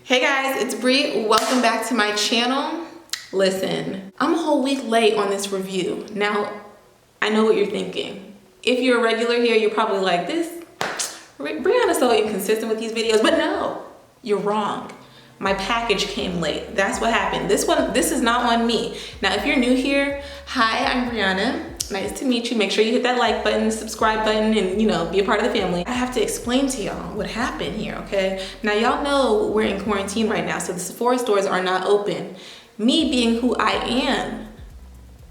Hey guys, it's Bree. Welcome back to my channel. Listen, I'm a whole week late on this review. Now, I know what you're thinking. If you're a regular here, you're probably like, Brianna's so inconsistent with these videos, but no, you're wrong. My package came late. That's what happened. This is not on me. Now, if you're new here, hi, I'm Brianna. Nice to meet you. Make sure you hit that like button, subscribe button, and be a part of the family. I have to explain to y'all what happened here, okay? Now, y'all know we're in quarantine right now, so the Sephora stores are not open. Me being who I am,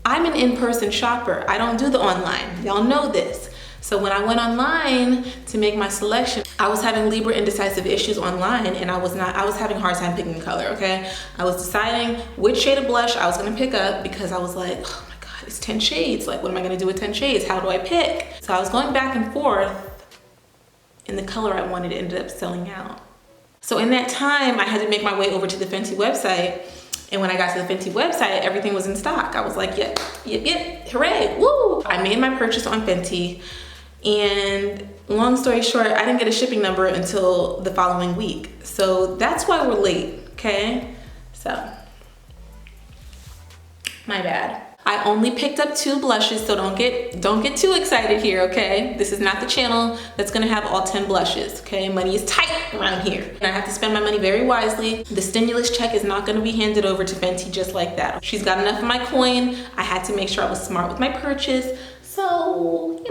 I'm an in-person shopper. I don't do the online. Y'all know this. So when I went online to make my selection, I was having Libra indecisive issues online, and I was having a hard time picking a color, okay? I was deciding which shade of blush I was gonna pick up because I was like, oh my God, it's 10 shades. Like, what am I gonna do with 10 shades? How do I pick? So I was going back and forth, and the color I wanted ended up selling out. So in that time, I had to make my way over to the Fenty website. And when I got to the Fenty website, everything was in stock. I was like, yep, hooray, woo! I made my purchase on Fenty. And long story short, I didn't get a shipping number until the following week. So that's why we're late, okay? So, my bad. I only picked up 2 blushes, so don't get too excited here, okay? This is not the channel that's gonna have all 10 blushes, okay? Money is tight around here. And I have to spend my money very wisely. The stimulus check is not gonna be handed over to Fenty just like that. She's got enough of my coin. I had to make sure I was smart with my purchase. So,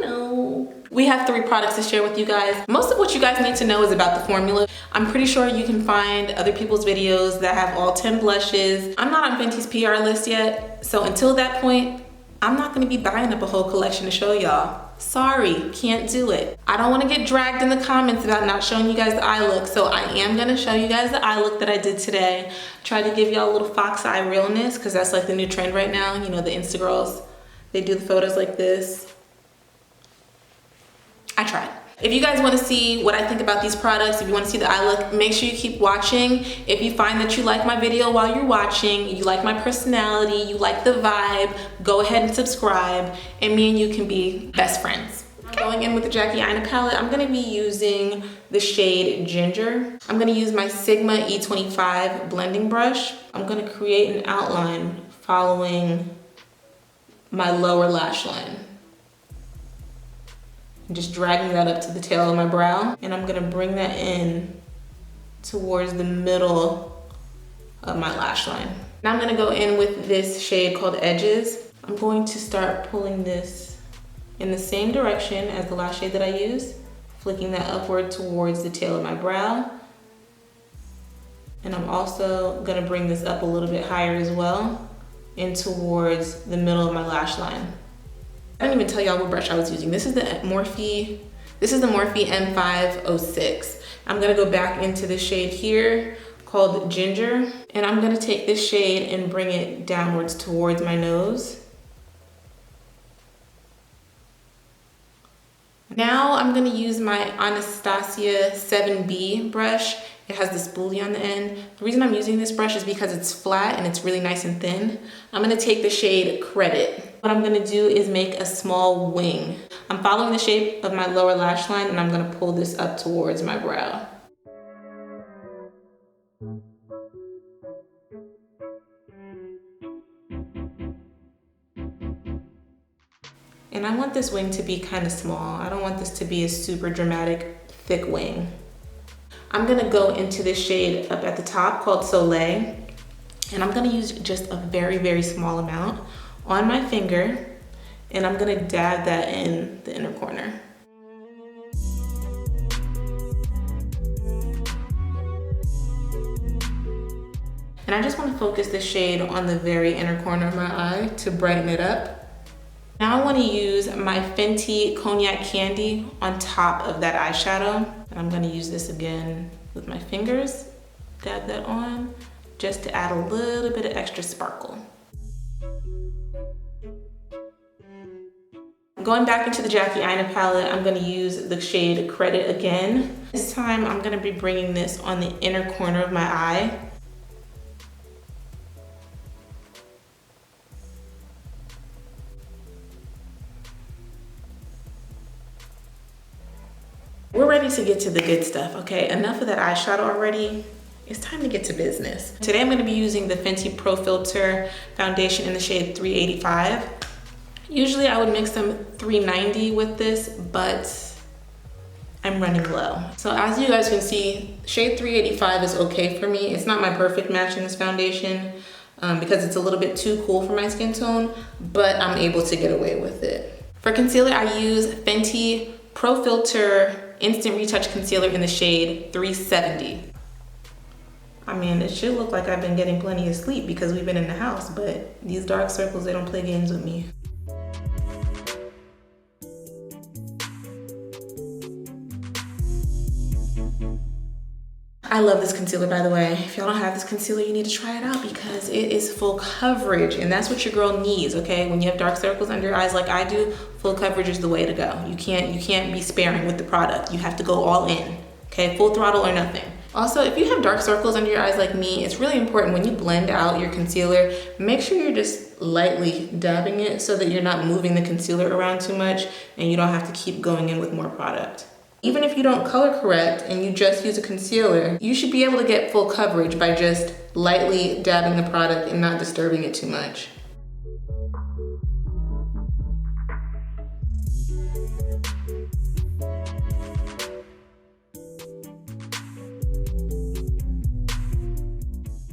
we have 3 products to share with you guys. Most of what you guys need to know is about the formula. I'm pretty sure you can find other people's videos that have all 10 blushes. I'm not on Fenty's PR list yet, so until that point, I'm not gonna be buying up a whole collection to show y'all. Sorry, can't do it. I don't wanna get dragged in the comments about not showing you guys the eye look, so I am gonna show you guys the eye look that I did today. Try to give y'all a little fox eye realness, because that's like the new trend right now. The Insta girls, they do the photos like this. I tried. If you guys want to see what I think about these products, if you want to see the eye look, make sure you keep watching. If you find that you like my video while you're watching, you like my personality, you like the vibe, go ahead and subscribe, and me and you can be best friends. Okay. Going in with the Jackie Aina palette, I'm going to be using the shade Ginger. I'm going to use my Sigma E25 blending brush. I'm going to create an outline following my lower lash line. I'm just dragging that up to the tail of my brow, and I'm gonna bring that in towards the middle of my lash line. Now I'm gonna go in with this shade called Edges. I'm going to start pulling this in the same direction as the last shade that I used, flicking that upward towards the tail of my brow. And I'm also gonna bring this up a little bit higher as well, in towards the middle of my lash line. I didn't even tell y'all what brush I was using. This is the Morphe M506. I'm gonna go back into the shade here called Ginger, and I'm gonna take this shade and bring it downwards towards my nose. Now I'm gonna use my Anastasia 7B brush. It has this spoolie on the end. The reason I'm using this brush is because it's flat and it's really nice and thin. I'm gonna take the shade Credit. What I'm gonna do is make a small wing. I'm following the shape of my lower lash line, and I'm gonna pull this up towards my brow. And I want this wing to be kind of small. I don't want this to be a super dramatic, thick wing. I'm gonna go into this shade up at the top called Soleil, and I'm gonna use just a very, very small amount on my finger, and I'm gonna dab that in the inner corner. And I just wanna focus the shade on the very inner corner of my eye to brighten it up. Now I wanna use my Fenty Cognac Candy on top of that eyeshadow. And I'm gonna use this again with my fingers, dab that on, just to add a little bit of extra sparkle. Going back into the Jackie Aina palette, I'm gonna use the shade Credit again. This time I'm gonna be bringing this on the inner corner of my eye. We're ready to get to the good stuff, okay? Enough of that eyeshadow already. it's time to get to business. Today I'm gonna be using the Fenty Pro Filter foundation in the shade 385. Usually I would mix some 390 with this, but I'm running low. So as you guys can see, shade 385 is okay for me. It's not my perfect match in this foundation because it's a little bit too cool for my skin tone, but I'm able to get away with it. For concealer, I use Fenty Pro Filter Instant Retouch Concealer in the shade 370. I mean, it should look like I've been getting plenty of sleep because we've been in the house, but these dark circles, they don't play games with me. I love this concealer, by the way. If y'all don't have this concealer, you need to try it out because it is full coverage, and that's what your girl needs, okay? When you have dark circles under your eyes like I do, full coverage is the way to go. You can't be sparing with the product. You have to go all in, okay? Full throttle or nothing. Also, if you have dark circles under your eyes like me, it's really important when you blend out your concealer, make sure you're just lightly dabbing it so that you're not moving the concealer around too much and you don't have to keep going in with more product. Even if you don't color correct and you just use a concealer, you should be able to get full coverage by just lightly dabbing the product and not disturbing it too much.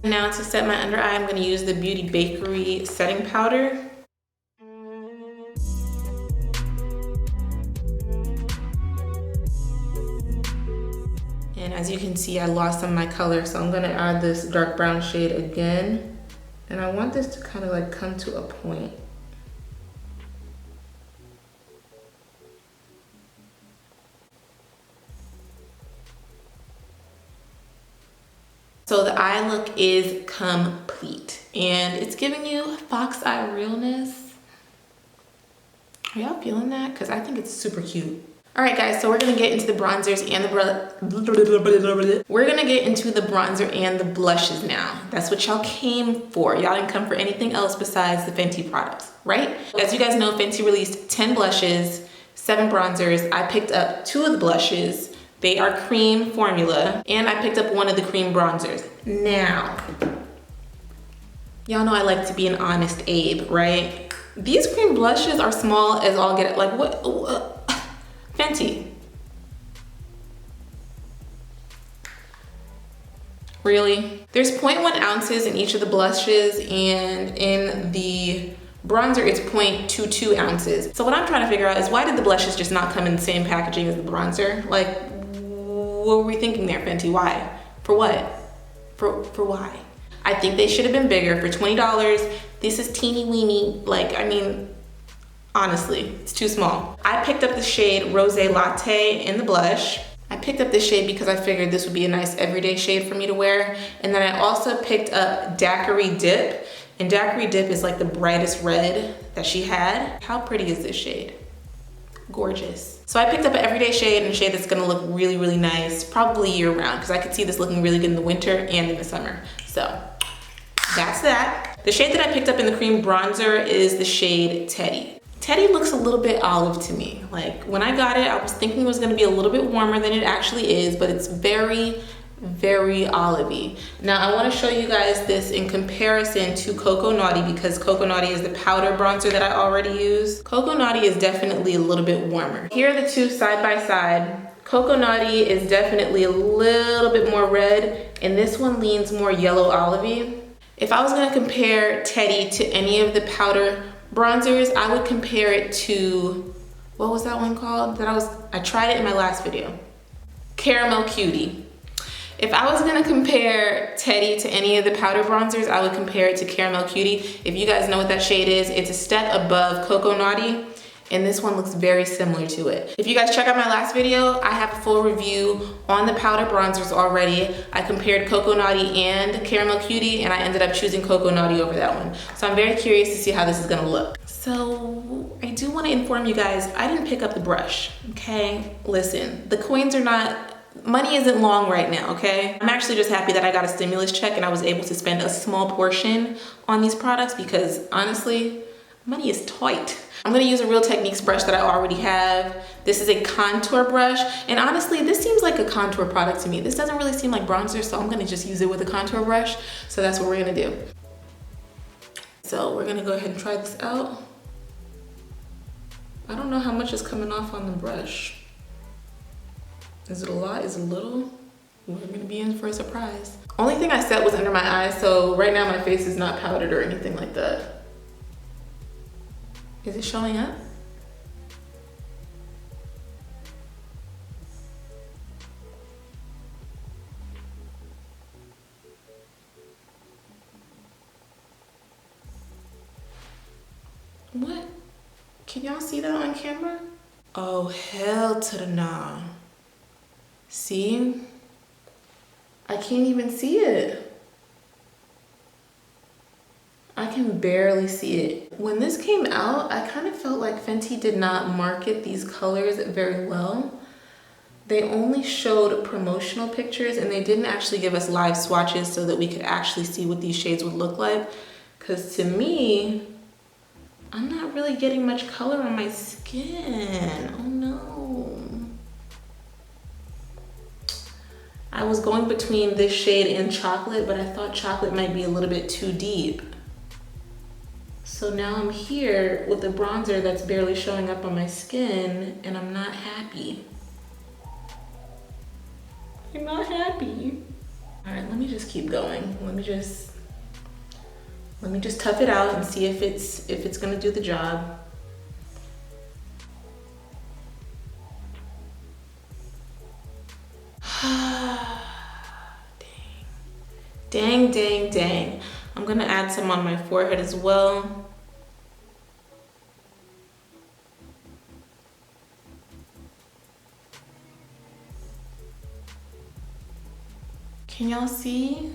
Now to set my under eye, I'm going to use the Beauty Bakery setting powder. And as you can see, I lost some of my color, so I'm going to add this dark brown shade again. And I want this to kind of like come to a point. So the eye look is complete and it's giving you fox eye realness. Are y'all feeling that? Because I think it's super cute. All right, guys, so we're gonna get into the bronzers and the blushes now. That's what y'all came for. Y'all didn't come for anything else besides the Fenty products, right? As you guys know, Fenty released 10 blushes, 7 bronzers. I picked up 2 of the blushes. They are cream formula, and I picked up 1 of the cream bronzers. Now, y'all know I like to be an honest Abe, right? These cream blushes are small as all get, like what? Fenty. Really? There's 0.1 ounces in each of the blushes, and in the bronzer it's 0.22 ounces. So what I'm trying to figure out is why did the blushes just not come in the same packaging as the bronzer? Like, what were we thinking there, Fenty? Why? For what? For why? I think they should have been bigger. For $20, this is teeny weeny. Like, I mean, honestly, it's too small. I picked up the shade Rosé Latte in the blush. I picked up this shade because I figured this would be a nice everyday shade for me to wear. And then I also picked up Daiquiri Dip. And Daiquiri Dip is like the brightest red that she had. How pretty is this shade? Gorgeous. So I picked up an everyday shade and a shade that's gonna look really, really nice, probably year round, because I could see this looking really good in the winter and in the summer. So that's that. The shade that I picked up in the cream bronzer is the shade Teddy. Teddy looks a little bit olive to me. Like when I got it, I was thinking it was gonna be a little bit warmer than it actually is, but it's very, very olivey. Now I wanna show you guys this in comparison to Coco Naughty because Coco Naughty is the powder bronzer that I already use. Coco Naughty is definitely a little bit warmer. Here are the two side by side. Coco Naughty is definitely a little bit more red and this one leans more yellow olivey. If I was gonna compare Teddy to any of the powder bronzers, I would compare it to, what was that one called? I tried it in my last video. Caramel Cutie. If I was gonna compare Teddy to any of the powder bronzers, I would compare it to Caramel Cutie. If you guys know what that shade is, it's a step above Coco Naughty, and this one looks very similar to it. If you guys check out my last video, I have a full review on the powder bronzers already. I compared Coco Naughty and Caramel Cutie, and I ended up choosing Coco Naughty over that one. So I'm very curious to see how this is gonna look. So I do wanna inform you guys, I didn't pick up the brush, okay? Listen, the coins are not, money isn't long right now, okay? I'm actually just happy that I got a stimulus check and I was able to spend a small portion on these products because honestly, money is tight. I'm gonna use a Real Techniques brush that I already have. This is a contour brush, and honestly, this seems like a contour product to me. This doesn't really seem like bronzer, so I'm gonna just use it with a contour brush. So that's what we're gonna do. So we're gonna go ahead and try this out. I don't know how much is coming off on the brush. Is it a lot? Is it a little? We're gonna be in for a surprise. Only thing I set was under my eyes, so right now my face is not powdered or anything like that. Is it showing up? What? Can y'all see that on camera? Oh, hell to the nah. See? I can't even see it. I can barely see it. When this came out, I kind of felt like Fenty did not market these colors very well. They only showed promotional pictures and they didn't actually give us live swatches so that we could actually see what these shades would look like. Because to me, I'm not really getting much color on my skin. Oh no. I was going between this shade and chocolate, but I thought chocolate might be a little bit too deep. So now I'm here with a bronzer that's barely showing up on my skin and I'm not happy. I'm not happy. All right, let me just keep going. Let me just tough it out and see if it's gonna do the job. Dang, dang, dang. I'm gonna add some on my forehead as well. Can y'all see?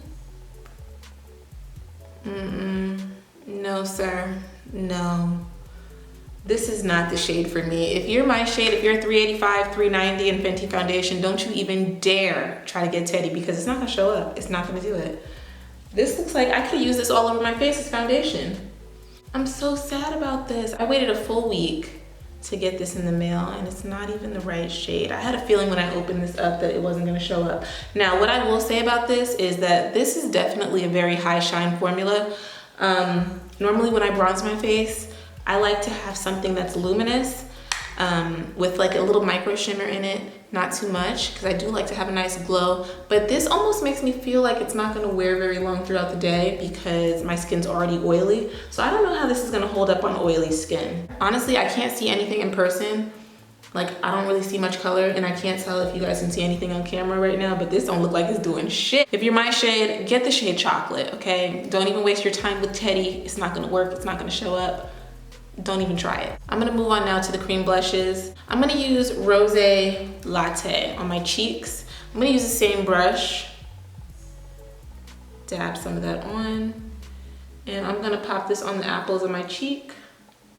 No, sir, no. This is not the shade for me. If you're my shade, if you're 385, 390 in Fenty foundation, don't you even dare try to get Teddy because it's not gonna show up. It's not gonna do it. This looks like I could use this all over my face as foundation. I'm so sad about this. I waited a full week to get this in the mail and it's not even the right shade. I had a feeling when I opened this up that it wasn't gonna show up. Now, what I will say about this is that this is definitely a very high shine formula. Normally when I bronze my face, I like to have something that's luminous with like a little micro shimmer in it, not too much, because I do like to have a nice glow. But this almost makes me feel like it's not gonna wear very long throughout the day because my skin's already oily. So I don't know how this is gonna hold up on oily skin. Honestly, I can't see anything in person. Like, I don't really see much color and I can't tell if you guys can see anything on camera right now, but this don't look like it's doing shit. If you're my shade, get the shade chocolate, okay? Don't even waste your time with Teddy. It's not gonna work, it's not gonna show up. Don't even try it. I'm gonna move on now to the cream blushes. I'm gonna use Rose Latte on my cheeks. I'm gonna use the same brush. Dab some of that on. And I'm gonna pop this on the apples of my cheek.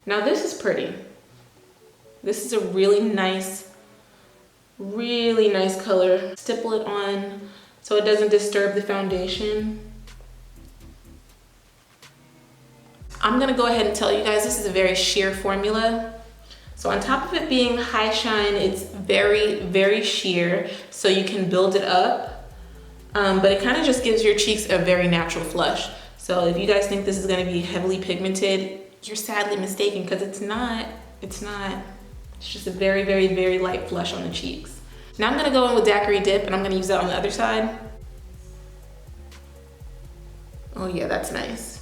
Now this is pretty. This is a really nice color. Stipple it on so it doesn't disturb the foundation. I'm gonna go ahead and tell you guys this is a very sheer formula. So on top of it being high shine, it's very, very sheer, so you can build it up. But it kind of just gives your cheeks a very natural flush. So if you guys think this is gonna be heavily pigmented, you're sadly mistaken because it's not. It's just a very, very, very light flush on the cheeks. Now I'm gonna go in with Daiquiri Dip and I'm gonna use that on the other side. Oh yeah, that's nice.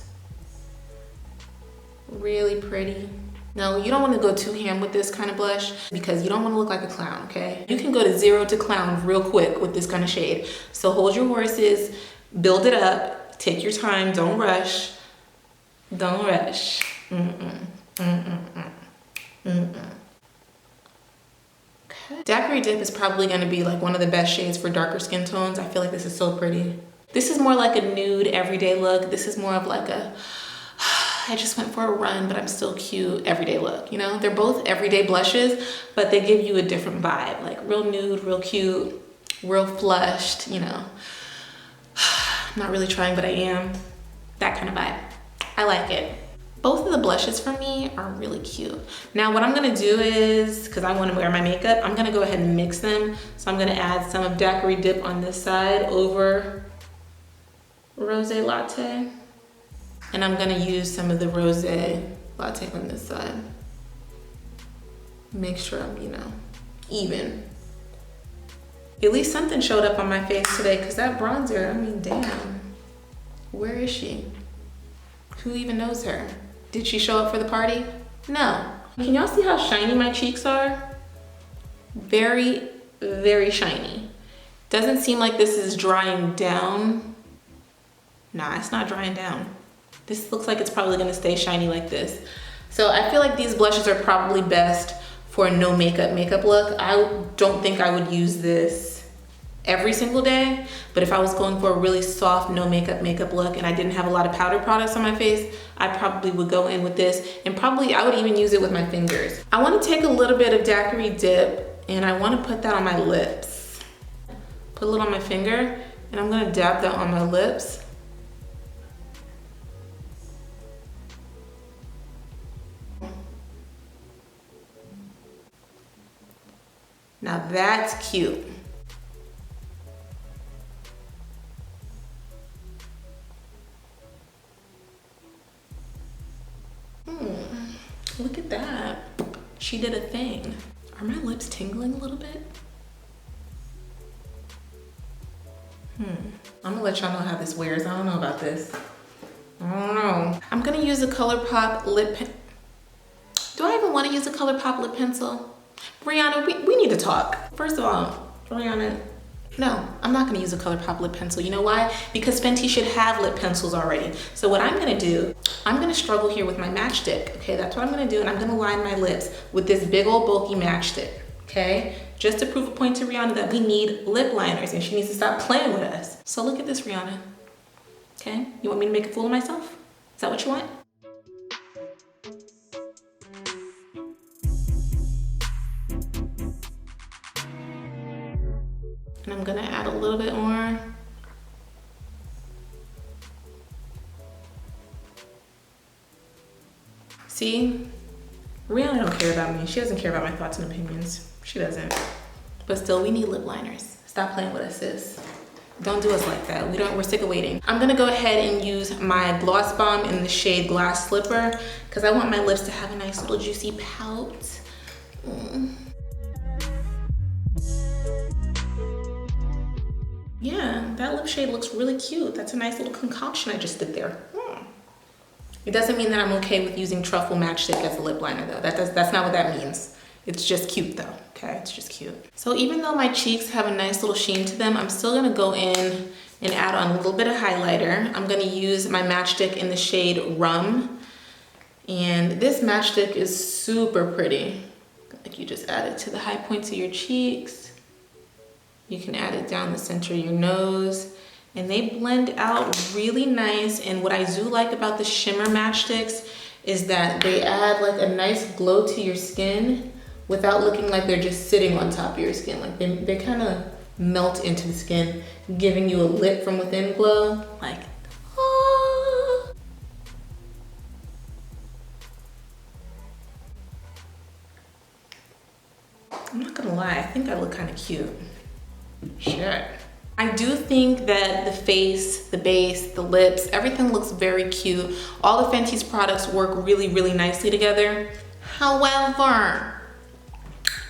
Really pretty. Now, you don't want to go too ham with this kind of blush because you don't want to look like a clown, okay? You can go to 0 to clown real quick with this kind of shade. So hold your horses, build it up, take your time, don't rush. Don't rush. Okay. Daiquiri Dip is probably going to be like one of the best shades for darker skin tones. I feel like this is so pretty. This is more like a nude everyday look. This is more of like a I just went for a run, but I'm still cute everyday look, you know? They're both everyday blushes, but they give you a different vibe, like real nude, real cute, real flushed, you know? I'm not really trying, but I am. That kind of vibe. I like it. Both of the blushes for me are really cute. Now what I'm gonna do is, because I want to wear my makeup, I'm gonna go ahead and mix them. So I'm gonna add some of Daiquiri Dip on this side over Rosé Latte. And I'm gonna use some of the Rosé Latte on this side. Make sure I'm, you know, even. At least something showed up on my face today, because that bronzer, I mean, damn. Where is she? Who even knows her? Did she show up for the party? No. Can y'all see how shiny my cheeks are? Very, very shiny. Doesn't seem like this is drying down. Nah, it's not drying down. This looks like it's probably gonna stay shiny like this. So I feel like these blushes are probably best for a no makeup look. I don't think I would use this every single day, but if I was going for a really soft no makeup look and I didn't have a lot of powder products on my face, I probably would go in with this, and probably I would even use it with my fingers. I want to take a little bit of Daiquiri Dip and I want to put that on my lips. Put a little on my finger and I'm going to dab that on my lips. Now that's cute. Look at that. She did a thing. Are my lips tingling a little bit? I'm gonna let y'all know how this wears. I don't know about this. I don't know. I'm gonna use a ColourPop lip pen. Do I even wanna use a ColourPop lip pencil? Rihanna, we need to talk. First of all, Rihanna, no, I'm not gonna use a ColourPop lip pencil. You know why? Because Fenty should have lip pencils already. So what I'm gonna do, I'm gonna struggle here with my matchstick. Okay, that's what I'm gonna do, and I'm gonna line my lips with this big old bulky matchstick, okay? Just to prove a point to Rihanna that we need lip liners and she needs to stop playing with us. So look at this, Rihanna, okay? You want me to make a fool of myself? Is that what you want? And I'm gonna add a little bit more. See, Rihanna don't care about me. She doesn't care about my thoughts and opinions. She doesn't. But still, we need lip liners. Stop playing with us, sis. Don't do us like that. We're sick of waiting. I'm gonna go ahead and use my Gloss Bomb in the shade Glass Slipper because I want my lips to have a nice little juicy pout. Yeah, that lip shade looks really cute. That's a nice little concoction I just did there. It doesn't mean that I'm okay with using truffle matchstick as a lip liner though. That's not what that means. It's just cute though, okay? It's just cute. So even though my cheeks have a nice little sheen to them, I'm still gonna go in and add on a little bit of highlighter. I'm gonna use my matchstick in the shade Rum. And this matchstick is super pretty. Like you just add it to the high points of your cheeks. You can add it down the center of your nose, and they blend out really nice. And what I do like about the shimmer matchsticks is that they add like a nice glow to your skin without looking like they're just sitting on top of your skin. Like they kind of melt into the skin, giving you a lit from within glow. Like, ah. I'm not gonna lie, I think I look kind of cute. Shit. I do think that the face, the base, the lips, everything looks very cute. All of Fenty's products work really, really nicely together. However,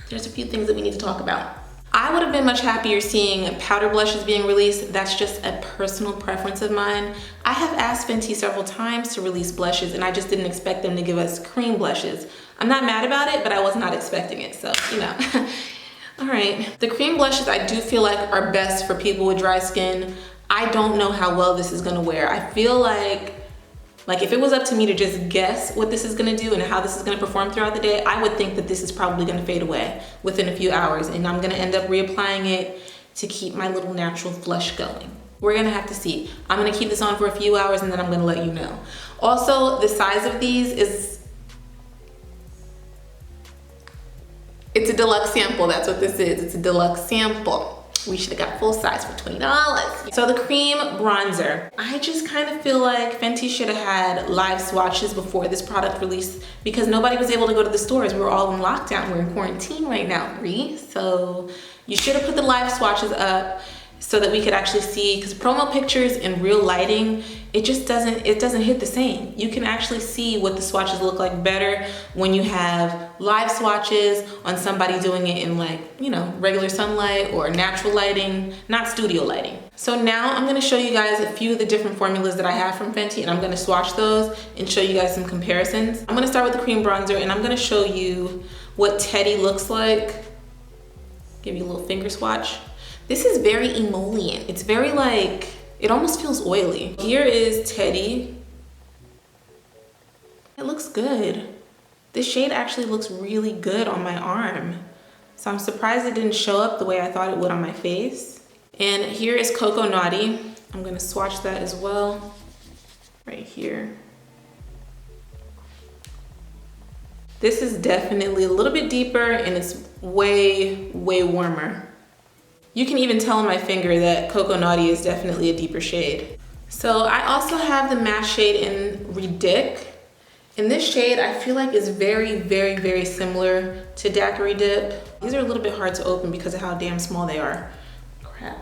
there's a few things that we need to talk about. I would have been much happier seeing powder blushes being released. That's just a personal preference of mine. I have asked Fenty several times to release blushes, and I just didn't expect them to give us cream blushes. I'm not mad about it, but I was not expecting it, so, you know. All right, the cream blushes I do feel like are best for people with dry skin. I don't know how well this is gonna wear. I feel like if it was up to me to just guess what this is gonna do and how this is gonna perform throughout the day, I would think that this is probably gonna fade away within a few hours, and I'm gonna end up reapplying it to keep my little natural flush going. We're gonna have to see. I'm gonna keep this on for a few hours and then I'm gonna let you know. Also, the size of these is, it's a deluxe sample, that's what this is. It's a deluxe sample. We should have got full size for $20. So the cream bronzer. I just kind of feel like Fenty should have had live swatches before this product released because nobody was able to go to the stores. We were all in lockdown. We're in quarantine right now, Ree. So you should have put the live swatches up so that we could actually see, because promo pictures in real lighting, it doesn't hit the same. You can actually see what the swatches look like better when you have live swatches on somebody doing it in, like, you know, regular sunlight or natural lighting, not studio lighting. So now I'm gonna show you guys a few of the different formulas that I have from Fenty, and I'm gonna swatch those and show you guys some comparisons. I'm gonna start with the cream bronzer, and I'm gonna show you what Teddy looks like. Give you a little finger swatch. This is very emollient. It's very, like, it almost feels oily. Here is Teddy. It looks good. This shade actually looks really good on my arm. So I'm surprised it didn't show up the way I thought it would on my face. And here is Cocoa Naughty. I'm gonna swatch that as well, right here. This is definitely a little bit deeper and it's way, way warmer. You can even tell on my finger that Cocoa Naughty is definitely a deeper shade. So I also have the matte shade in Ridic. And this shade I feel like is very, very, very similar to Daiquiri Dip. These are a little bit hard to open because of how damn small they are. Crap.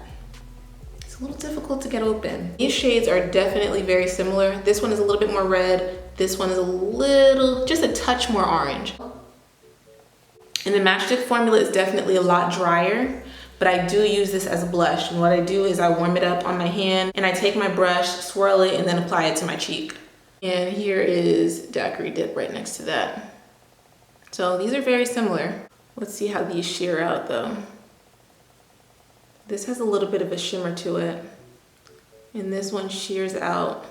It's a little difficult to get open. These shades are definitely very similar. This one is a little bit more red. This one is a little, just a touch more orange. And the Matchstick formula is definitely a lot drier, but I do use this as a blush. And what I do is I warm it up on my hand and I take my brush, swirl it, and then apply it to my cheek. And here is Daiquiri Dip right next to that. So these are very similar. Let's see how these sheer out though. This has a little bit of a shimmer to it. And this one sheers out.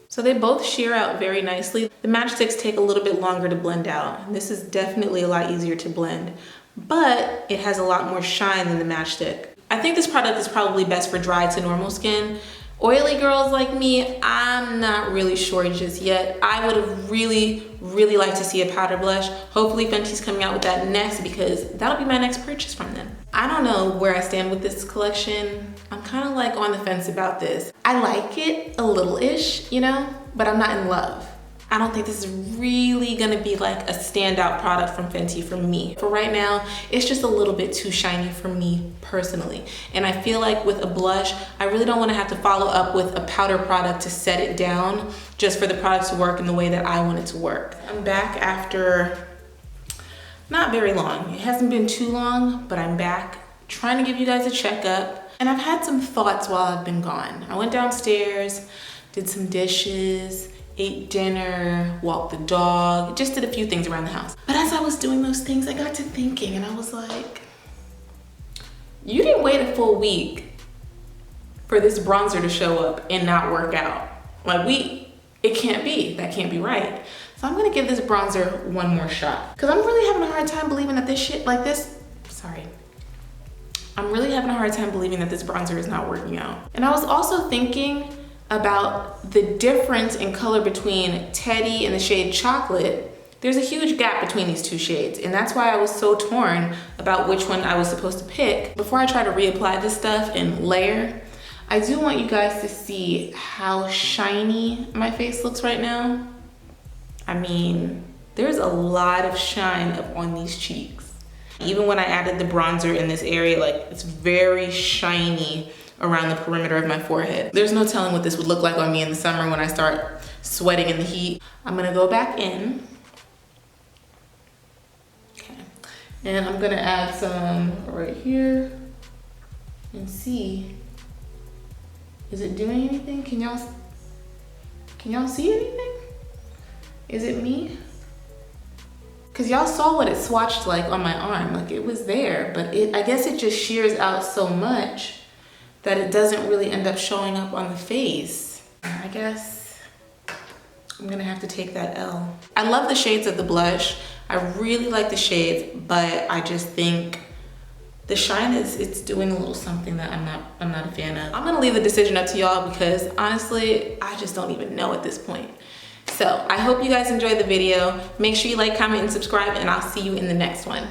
So they both sheer out very nicely. The matchsticks take a little bit longer to blend out. And this is definitely a lot easier to blend, but it has a lot more shine than the matchstick. I think this product is probably best for dry to normal skin. Oily girls like me, I'm not really sure just yet. I would have really, really liked to see a powder blush. Hopefully Fenty's coming out with that next because that'll be my next purchase from them. I don't know where I stand with this collection. I'm kind of like on the fence about this. I like it a little-ish, you know, but I'm not in love. I don't think this is really gonna be like a standout product from Fenty for me. For right now, it's just a little bit too shiny for me personally. And I feel like with a blush, I really don't wanna have to follow up with a powder product to set it down just for the product to work in the way that I want it to work. I'm back after not very long. It hasn't been too long, but I'm back trying to give you guys a checkup. And I've had some thoughts while I've been gone. I went downstairs, did some dishes, ate dinner, walked the dog, just did a few things around the house. But as I was doing those things, I got to thinking and I was like, you didn't wait a full week for this bronzer to show up and not work out. Like it can't be, that can't be right. So I'm gonna give this bronzer one more shot. Cause I'm really having a hard time believing that this shit like this, I'm really having a hard time believing that this bronzer is not working out. And I was also thinking about the difference in color between Teddy and the shade Chocolate. There's a huge gap between these two shades, and that's why I was so torn about which one I was supposed to pick. Before I try to reapply this stuff and layer, I do want you guys to see how shiny my face looks right now. I mean, there's a lot of shine up on these cheeks. Even when I added the bronzer in this area, like it's very shiny around the perimeter of my forehead. There's no telling what this would look like on me in the summer when I start sweating in the heat. I'm gonna go back in. Okay. And I'm gonna add some right here and see, is it doing anything? Can y'all see anything? Is it me? Cause y'all saw what it swatched like on my arm. Like it was there, but I guess it just shears out so much that it doesn't really end up showing up on the face. I guess I'm gonna have to take that L. I love the shades of the blush. I really like the shades, but I just think the shine it's doing a little something that I'm not a fan of. I'm gonna leave the decision up to y'all because honestly, I just don't even know at this point. So I hope you guys enjoyed the video. Make sure you like, comment, and subscribe, and I'll see you in the next one.